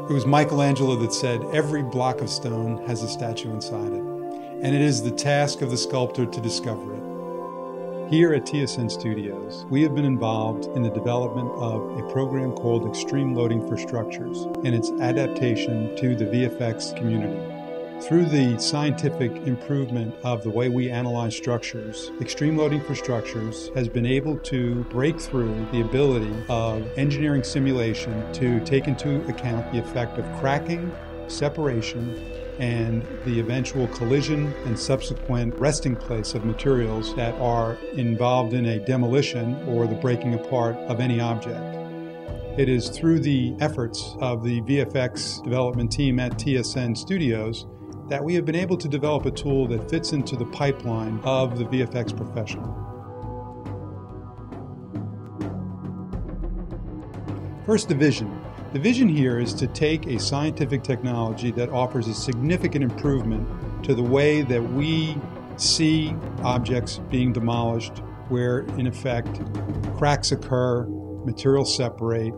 It was Michelangelo that said, "Every block of stone has a statue inside it," and it is the task of the sculptor to discover it. Here at TSN Studios, we have been involved in the development of a program called Extreme Loading for Structures and its adaptation to the VFX community. Through the scientific improvement of the way we analyze structures, Extreme Loading for Structures has been able to break through the ability of engineering simulation to take into account the effect of cracking, separation, and the eventual collision and subsequent resting place of materials that are involved in a demolition or the breaking apart of any object. It is through the efforts of the VFX development team at TSN Studios that we have been able to develop a tool that fits into the pipeline of the VFX professional. First, the vision. The vision here is to take a scientific technology that offers a significant improvement to the way that we see objects being demolished, where in effect cracks occur, materials separate,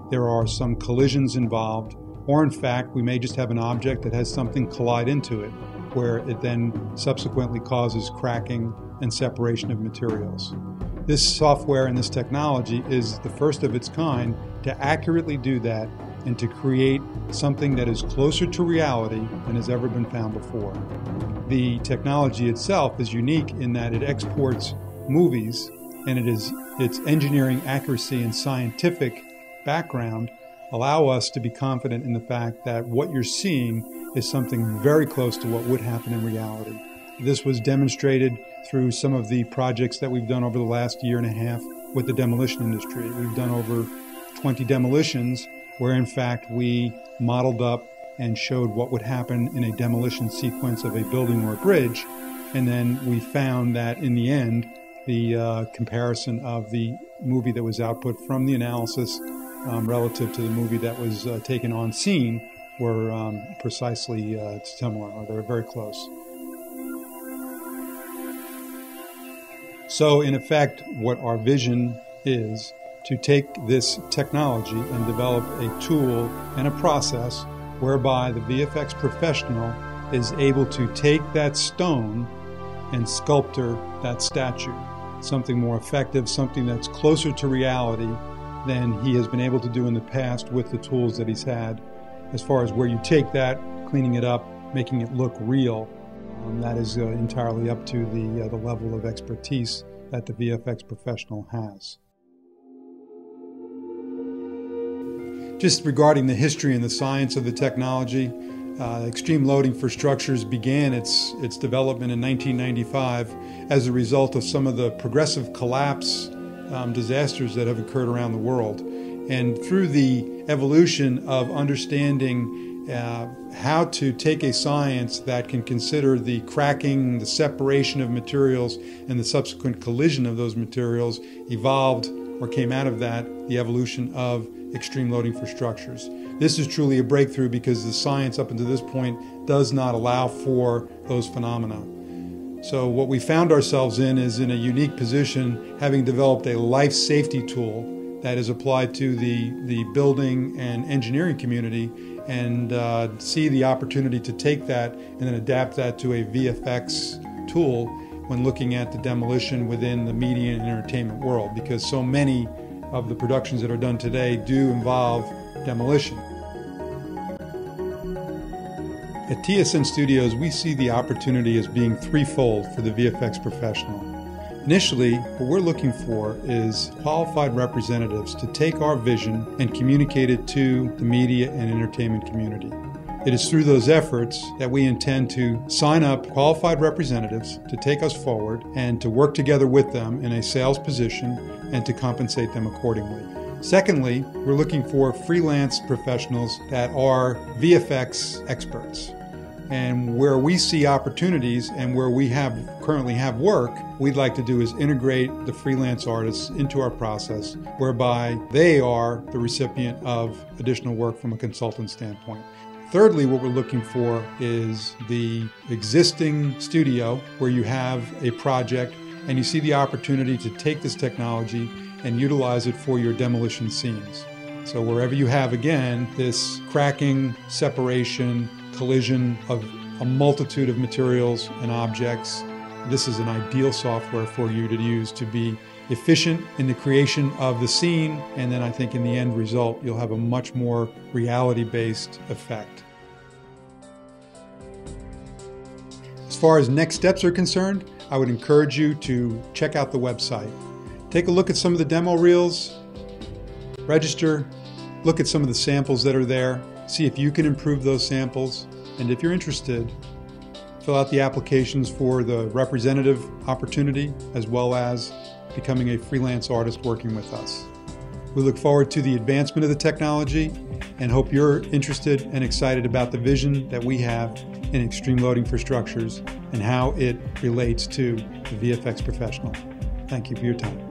there are some collisions involved, or in fact, we may just have an object that has something collide into it, where it then subsequently causes cracking and separation of materials. This software and this technology is the first of its kind to accurately do that and to create something that is closer to reality than has ever been found before. The technology itself is unique in that it exports movies, and its engineering accuracy and scientific background allow us to be confident in the fact that what you're seeing is something very close to what would happen in reality. This was demonstrated through some of the projects that we've done over the last year and a half with the demolition industry. We've done over 20 demolitions where in fact we modeled up and showed what would happen in a demolition sequence of a building or a bridge, and then we found that in the end the comparison of the movie that was output from the analysis relative to the movie that was taken on scene were precisely similar, or they were very close. So in effect, what our vision is to take this technology and develop a tool and a process whereby the VFX professional is able to take that stone and sculpture that statue, something more effective, something that's closer to reality than he has been able to do in the past with the tools that he's had. As far as where you take that, cleaning it up, making it look real, that is entirely up to the level of expertise that the VFX professional has. Just regarding the history and the science of the technology, Extreme Loading for Structures began its development in 1995 as a result of some of the progressive collapse disasters that have occurred around the world. And through the evolution of understanding how to take a science that can consider the cracking, the separation of materials, and the subsequent collision of those materials, evolved or came out of that the evolution of Extreme Loading for Structures. This is truly a breakthrough because the science up until this point does not allow for those phenomena. So what we found ourselves in is in a unique position, having developed a life safety tool that is applied to the building and engineering community, and see the opportunity to take that and then adapt that to a VFX tool when looking at the demolition within the media and entertainment world, because so many of the productions that are done today do involve demolition. At TSN Studios, we see the opportunity as being threefold for the VFX professional. Initially, what we're looking for is qualified representatives to take our vision and communicate it to the media and entertainment community. It is through those efforts that we intend to sign up qualified representatives to take us forward and to work together with them in a sales position and to compensate them accordingly. Secondly, we're looking for freelance professionals that are VFX experts. And where we see opportunities and where we currently have work, we'd like to do is integrate the freelance artists into our process, whereby they are the recipient of additional work from a consultant standpoint. Thirdly, what we're looking for is the existing studio where you have a project and you see the opportunity to take this technology and utilize it for your demolition scenes. So wherever you have, again, this cracking, separation, collision of a multitude of materials and objects, this is an ideal software for you to use to be efficient in the creation of the scene, and then I think in the end result you'll have a much more reality-based effect. As far as next steps are concerned, I would encourage you to check out the website. Take a look at some of the demo reels, register, look at some of the samples that are there, see if you can improve those samples, and if you're interested, fill out the applications for the representative opportunity as well as becoming a freelance artist working with us. We look forward to the advancement of the technology and hope you're interested and excited about the vision that we have in extreme loading for structures and how it relates to the VFX professional. Thank you for your time.